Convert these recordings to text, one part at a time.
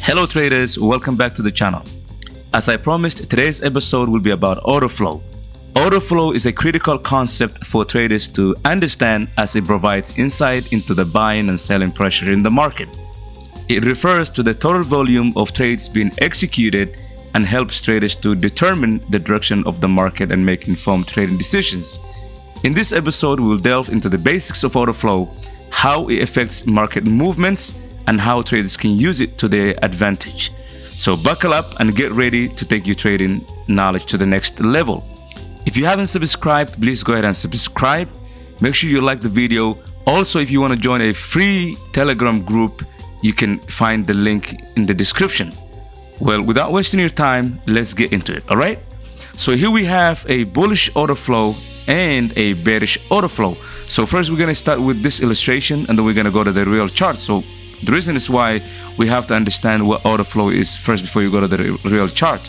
Hello traders, welcome back to the channel. As I promised, today's episode will be about Autoflow. Autoflow is a critical concept for traders to understand as it provides insight into the buying and selling pressure in the market. It refers to the total volume of trades being executed and helps traders to determine the direction of the market and make informed trading decisions. In this episode, we will delve into the basics of Autoflow, how it affects market movements, and how traders can use it to their advantage. So buckle up and get ready to take your trading knowledge to the next level. If you haven't subscribed, please go ahead and subscribe. Make sure you like the video. Also, if you want to join a free Telegram group, you can find the link in the description. Well, without wasting your time, let's get into it, all right? So here we have a bullish Autoflow and a bearish Autoflow. So first we're going to start with this illustration and then we're going to go to the real chart. So the reason is why we have to understand what Autoflow is first before you go to the real chart.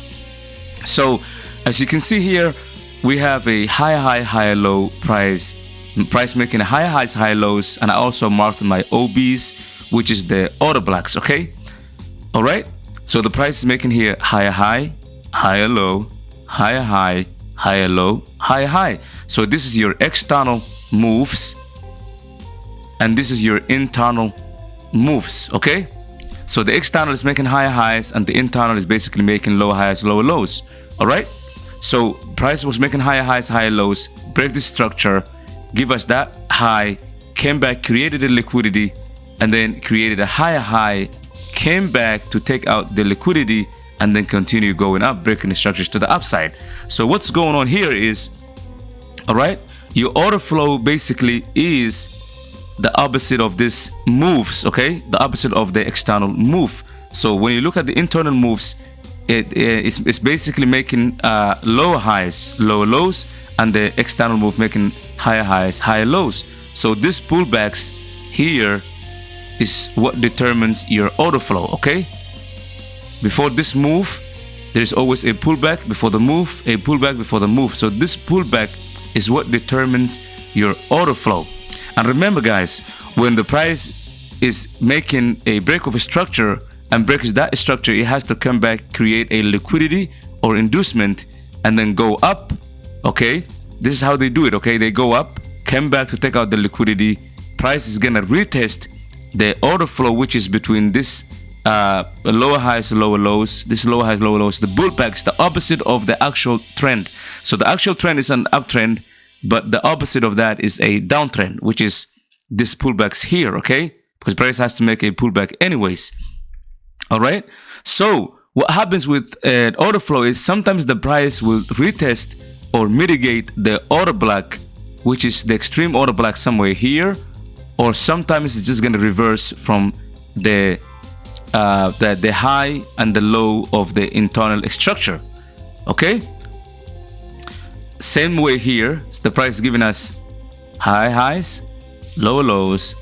So as you can see here, we have a high, low price making high highs, high lows, and I also marked my OBs, which is the auto blocks, okay? All right, so the price is making here higher high, higher low, higher high, higher low, higher high. So this is your external moves and this is your internal moves, okay? So the external is making higher highs and the internal is basically making lower highs, lower lows. All right, so price was making higher highs, higher lows, break the structure, give us that high, came back, created a liquidity, and then created a higher high, came back to take out the liquidity, and then continue going up, breaking the structures to the upside. So what's going on here is, all right, your Autoflow basically is the opposite of this moves, okay? The opposite of the external move. So when you look at the internal moves, it's basically making lower highs, lower lows, and the external move making higher highs, higher lows. So this pullbacks here is what determines your Autoflow, okay? Before this move, there is always a pullback before the move, a pullback before the move. So this pullback is what determines your Autoflow. And remember guys, when the price is making a break of a structure and breaks that structure, it has to come back, create a liquidity or inducement, and then go up, okay? This is how they do it, okay? They go up, come back to take out the liquidity, price is gonna retest the Autoflow, which is between this lower highs, lower lows, this lower highs, lower lows. The pullback is the opposite of the actual trend. So the actual trend is an uptrend, but the opposite of that is a downtrend, which is this pullbacks here, okay? Because price has to make a pullback anyways. All right. So what happens with Autoflow is sometimes the price will retest or mitigate the auto block, which is the extreme auto block somewhere here, or sometimes it's just going to reverse from the high and the low of the internal structure, okay? Same way here, the price is giving us high highs, lower lows,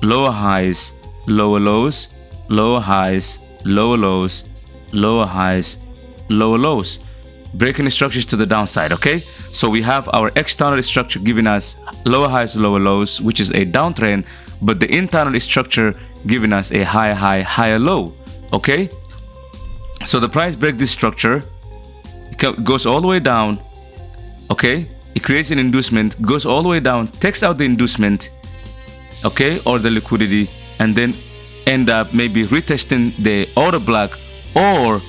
lower highs, lower lows, lower highs, lower lows, lower highs, lower lows, breaking the structures to the downside, okay? So we have our external structure giving us lower highs, lower lows, which is a downtrend, but the internal structure giving us a higher high, higher low, okay? So the price breaks this structure, it goes all the way down, okay? It creates an inducement, goes all the way down, takes out the inducement, okay, or the liquidity, and then end up maybe retesting the auto block or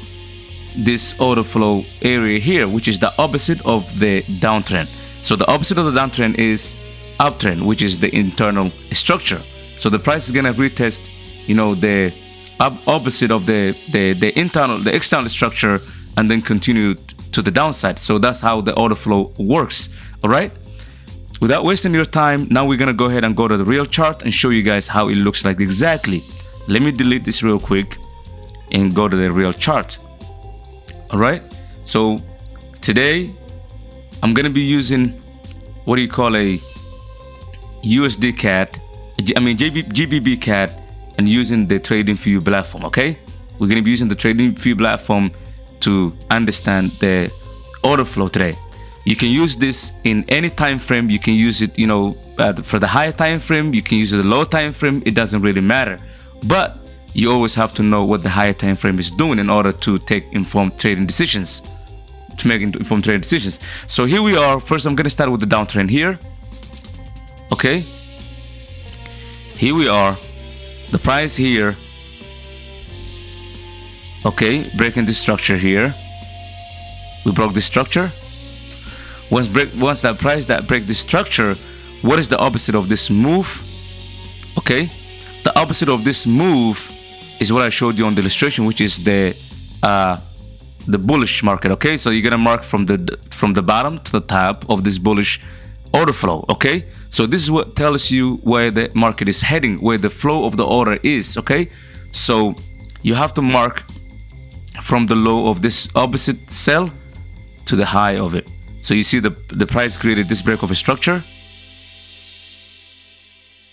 this Autoflow area here, which is the opposite of the downtrend. So the opposite of the downtrend is uptrend, which is the internal structure. So the price is gonna retest, you know, the opposite of the external structure, and then continue to the downside. So that's how the Autoflow works. All right, without wasting your time, now we're gonna go ahead and go to the real chart and show you guys how it looks like exactly. Let me delete this real quick and go to the real chart. All right, so today I'm gonna be using what do you call a USD CAD, GBP CAD, and using the TradingView platform. Okay, we're gonna be using the TradingView platform to understand the Autoflow today. You can use this in any time frame. You can use it, you know, for the higher time frame. You can use it the low time frame. It doesn't really matter. But you always have to know what the higher time frame is doing in order to take informed trading decisions. So here we are. First, I'm gonna start with the downtrend here. Okay. Here we are. The price here. Okay, breaking this structure here. We broke this structure. Once that price break this structure, what is the opposite of this move? Okay, the opposite of this move is what I showed you on the illustration, which is the bullish market. Okay, so you're gonna mark from the bottom to the top of this bullish order flow. Okay, so this is what tells you where the market is heading, where the flow of the order is. Okay, so you have to mark from the low of this opposite sell to the high of it. So you see the price created this break of a structure.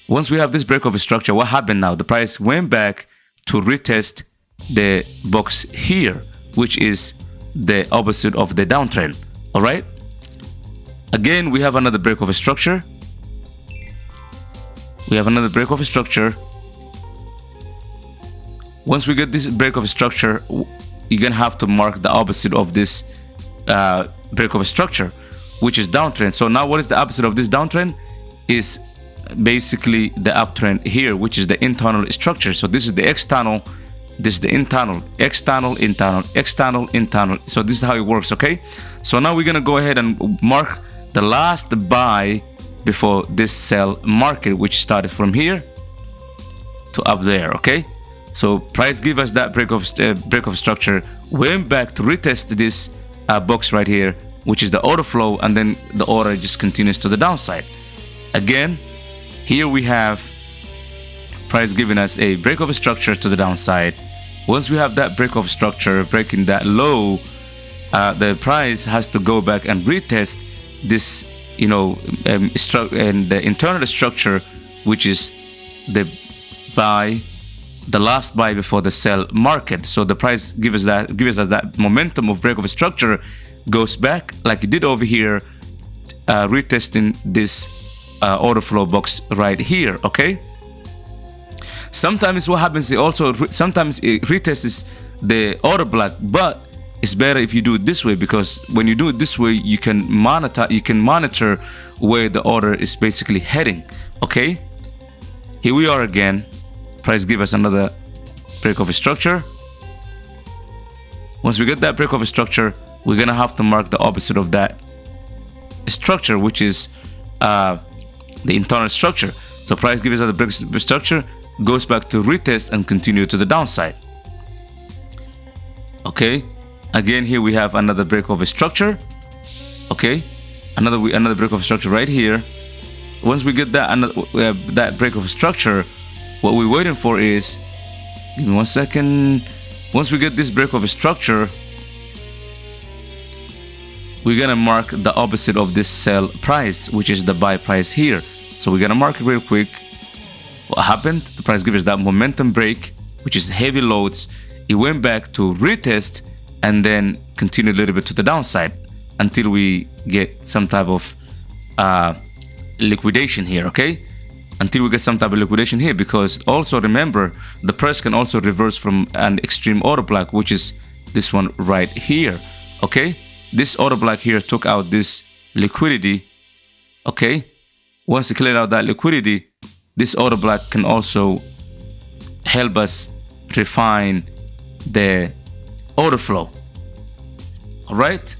Once we have this break of a structure, what happened now? The price went back to retest the box here, which is the opposite of the downtrend. All right, again we have another break of a structure. Once we get this break of a structure, you're gonna have to mark the opposite of this break of a structure, which is downtrend. So now what is the opposite of this downtrend? Is basically the uptrend here, which is the internal structure. So this is the external, this is the internal, external, internal, external, internal. So this is how it works. Okay, so now we're gonna go ahead and mark the last buy before this sell market, which started from here to up there. Okay, so price give us that break of structure, went back to retest this box right here, which is the order flow, and then the order just continues to the downside. Again, here we have price giving us a break of structure to the downside. Once we have that break of structure breaking that low, the price has to go back and retest this, you know, and the internal structure, which is the buy, the last buy before the sell market. So the price gives us that momentum of break of structure, goes back like it did over here, retesting this order flow box right here. Okay, sometimes what happens, sometimes it retests the order block, but it's better if you do it this way, because when you do it this way, you can monitor where the order is basically heading. Okay, here we are again. Price give us another break of a structure. Once we get that break of a structure, we're gonna have to mark the opposite of that structure, which is the internal structure. So price gives us the break of structure, goes back to retest and continue to the downside. Okay, again here we have another break of a structure. Okay, another break of a structure right here. Once we get that break of a structure, what we're waiting for is, give me 1 second. Once we get this break of a structure, we're gonna mark the opposite of this sell price, which is the buy price here. So we're gonna mark it real quick. What happened? The price gives us that momentum break, which is heavy loads. It went back to retest and then continue a little bit to the downside until we get some type of liquidation here. Okay, until we get some type of liquidation here, because also remember, the price can also reverse from an extreme order block, which is this one right here. Okay, this order block here took out this liquidity. Okay, once it cleared out that liquidity, this order block can also help us refine the order flow. All right,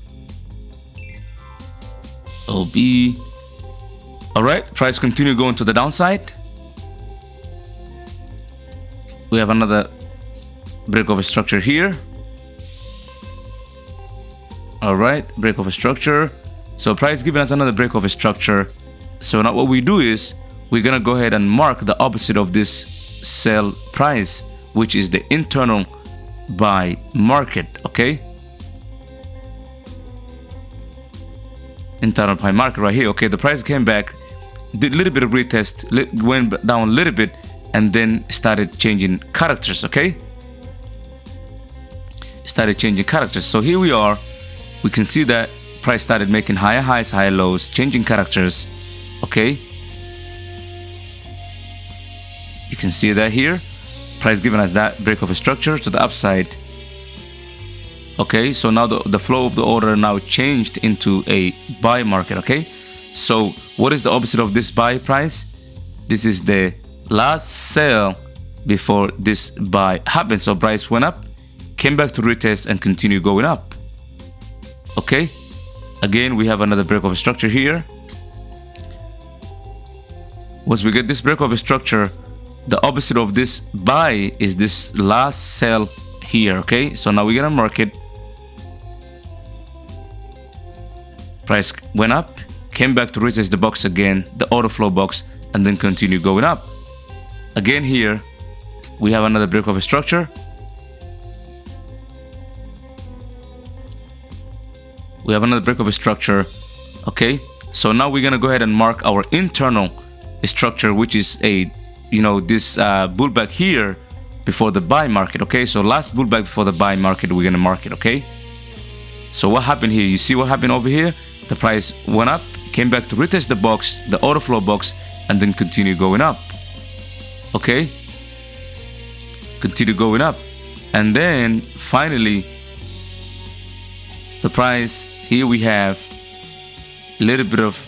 OB. All right, price continue going to the downside. We have another break of a structure here. All right, break of a structure. So price giving us another break of a structure. So now what we do is we're gonna go ahead and mark the opposite of this sell price, which is the internal buy market. Okay, internal buy market right here. Okay, the price came back, did a little bit of retest, went down a little bit, and then started changing characters. Okay, started changing characters. So here we are. We can see that price started making higher highs, higher lows, changing characters. Okay, you can see that here. Price giving us that break of a structure to the upside. Okay, so now the flow of the order now changed into a buy market. Okay, so what is the opposite of this buy price? This is the last sell before this buy happened. So price went up, came back to retest, and continue going up. Okay, again we have another break of a structure here. Once we get this break of a structure, the opposite of this buy is this last sell here. Okay, so now we're gonna mark it. Price went up, came back to retest the box again, the order flow box, and then continue going up. Again here, we have another break of a structure. We have another break of a structure. Okay, so now we're gonna go ahead and mark our internal structure, which is a, this pullback here before the buy market. Okay, so last pullback before the buy market, we're gonna mark it. Okay, so what happened here? You see what happened over here? The price went up, came back to retest the box, the order flow box, and then continue going up. Okay, continue going up, and then finally the price here, we have a little bit of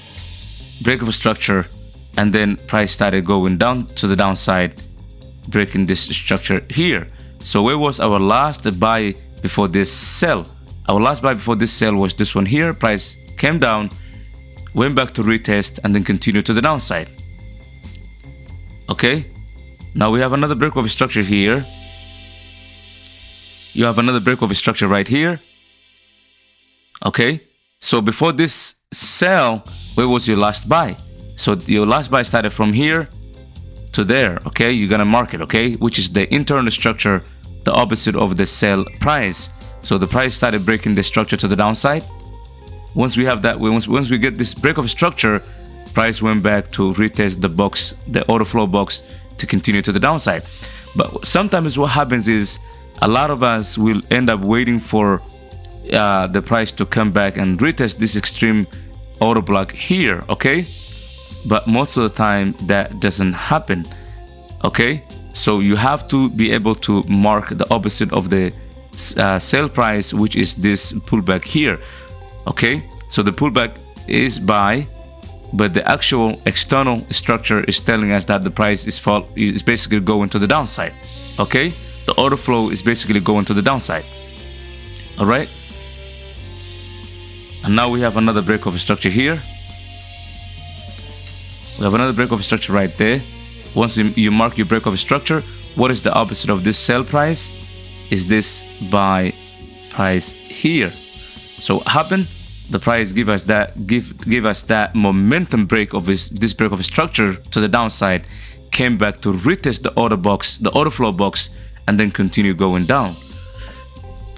break of a structure, and then price started going down to the downside, breaking this structure here. So where was our last buy before this sell? Our last buy before this sell was this one here. Price came down, went back to retest, and then continued to the downside. Okay, now we have another break of a structure here. You have another break of a structure right here. Okay, so before this sell, where was your last buy? So your last buy started from here to there. Okay, you're gonna mark it. Okay, which is the internal structure, the opposite of the sell price. So the price started breaking the structure to the downside. Once we have that, once we get this break of structure, price went back to retest the box, the order flow box, to continue to the downside. But sometimes what happens is a lot of us will end up waiting for the price to come back and retest this extreme order block here. Okay, but most of the time that doesn't happen. Okay, so you have to be able to mark the opposite of the sell price, which is this pullback here. Okay, so the pullback is buy, but the actual external structure is telling us that the price is basically going to the downside. Okay, the order flow is basically going to the downside. All right, and now we have another break of a structure here. We have another break of a structure right there. Once you mark your break of a structure, what is the opposite of this sell price? Is this buy price here. So what happened? The price give us that momentum break of this break of a structure to the downside, came back to retest the order box, the order flow box, and then continue going down.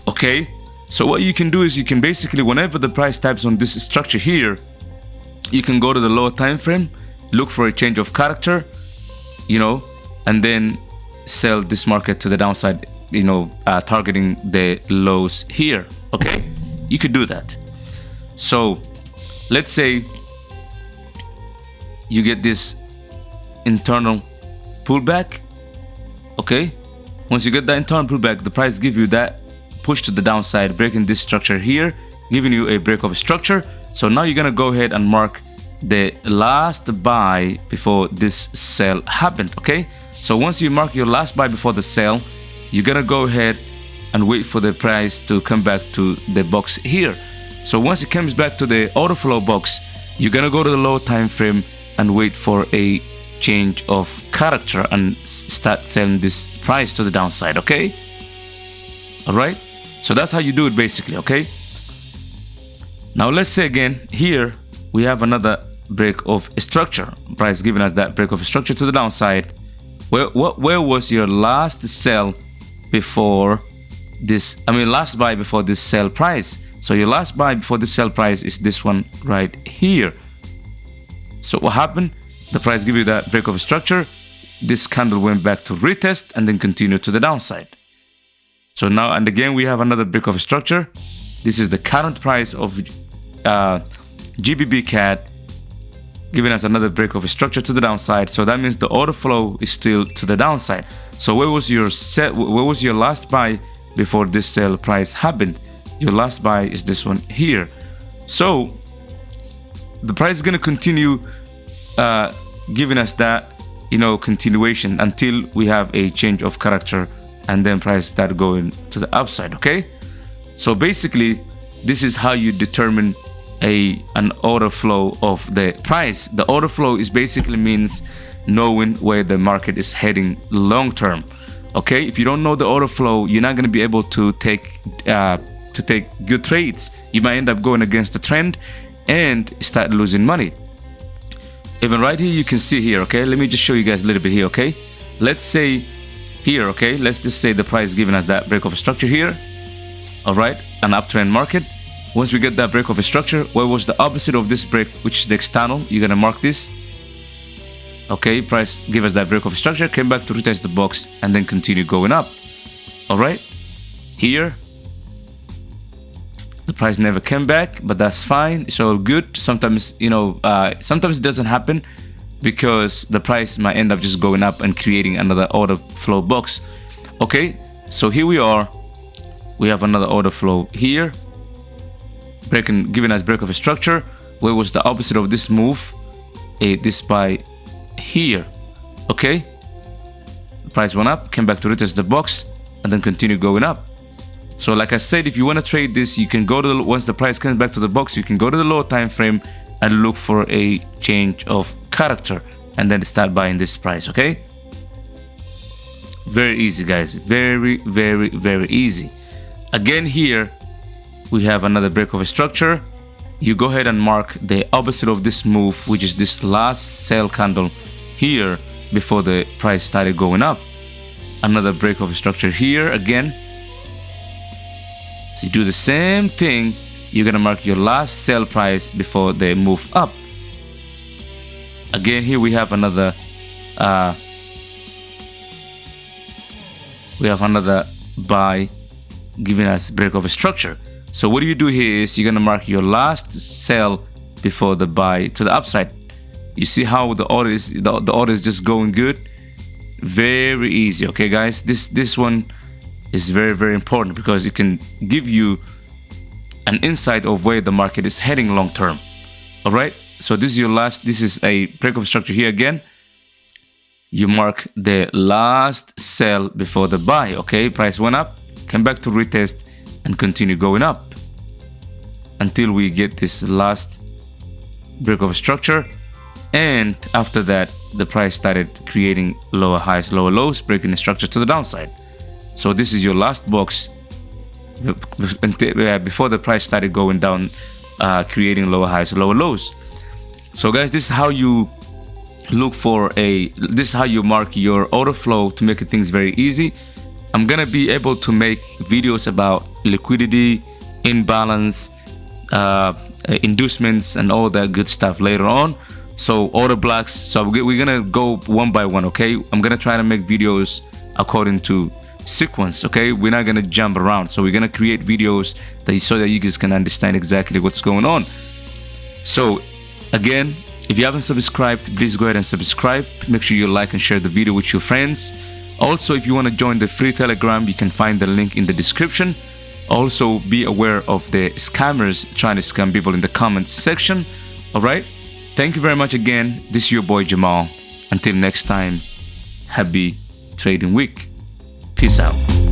Okay, so what you can do is you can basically, whenever the price taps on this structure here, you can go to the lower time frame, look for a change of character, and then sell this market to the downside, targeting the lows here. Okay, you could do that. So let's say you get this internal pullback. Okay, once you get that internal pullback, the price give you that push to the downside, breaking this structure here, giving you a break of a structure. So now you're gonna go ahead and mark the last buy before this sell happened. Okay, so once you mark your last buy before the sell, you're gonna go ahead and wait for the price to come back to the box here. So once it comes back to the order flow box, you're gonna go to the low time frame and wait for a change of character and start selling this price to the downside. Okay, all right, so that's how you do it basically. Okay, now let's say again here we have another break of structure, price giving us that break of structure to the downside. Where was your last sell before this, last buy before this sell price? So your last buy before this sell price is this one right here. So what happened? The price give you that break of structure, this candle went back to retest and then continued to the downside. So now, and again we have another break of structure. This is the current price of GBP CAD. giving us another break of a structure to the downside. So that means the order flow is still to the downside. So where was your last buy before this sell price happened? Your last buy is this one here. So the price is going to continue giving us that, you know, continuation until we have a change of character, and then price start going to the upside. Okay, so basically this is how you determine an order flow of the price. The order flow is basically means knowing where the market is heading long term. Okay, if you don't know the order flow, you're not going to be able to take good trades. You might end up going against the trend and start losing money. Even right here, you can see here. Okay, let me just show you guys a little bit here. Okay, let's say here, okay, let's just say the price giving us that break of a structure here. All right, an uptrend market. Once we get that break of a structure, what was the opposite of this break, which is the external? You're gonna mark this. Okay, price give us that break of a structure, came back to retest the box, and then continue going up. All right, here the price never came back, but that's fine. It's all good. Sometimes, you know, sometimes it doesn't happen because the price might end up just going up and creating another order flow box. Okay, so here we are. We have another order flow here, giving us break of a structure. Where was the opposite of this move? This buy here. Okay, the price went up, came back to retest the box, and then continue going up. So like I said, if you want to trade this, you can go to once the price comes back to the box, you can go to the lower time frame and look for a change of character, and then start buying this price. Okay, very easy, guys. Very, very, very easy. Again, here we have another break of a structure. You go ahead and mark the opposite of this move, which is this last sell candle here before the price started going up. Another break of a structure here again. So you do the same thing. You're gonna mark your last sell price before they move up. Again, here we have another buy giving us break of a structure. So what do you do here is you're gonna mark your last sell before the buy to the upside. You see how the order is just going good. Very easy. Okay, guys, this one is very, very important because it can give you an insight of where the market is heading long term. All right, so this is a break of structure here again. You mark the last sell before the buy. Okay, price went up, came back to retest, and continue going up until we get this last break of structure. And after that, the price started creating lower highs, lower lows, breaking the structure to the downside. So this is your last box before the price started going down, creating lower highs, lower lows. So guys, this is how you look for this is how you mark your order flow to make things very easy. I'm gonna be able to make videos about liquidity, imbalance, inducements, and all that good stuff later on. So order blocks. So we're gonna go one by one. Okay, I'm gonna try to make videos according to sequence. Okay, we're not gonna jump around. So we're gonna create videos so that you guys can understand exactly what's going on. So again, if you haven't subscribed, please go ahead and subscribe. Make sure you like and share the video with your friends. Also, if you want to join the free Telegram, you can find the link in the description. Also, be aware of the scammers trying to scam people in the comments section. All right, thank you very much again. This is your boy Jamal. Until next time, happy trading week. Peace out.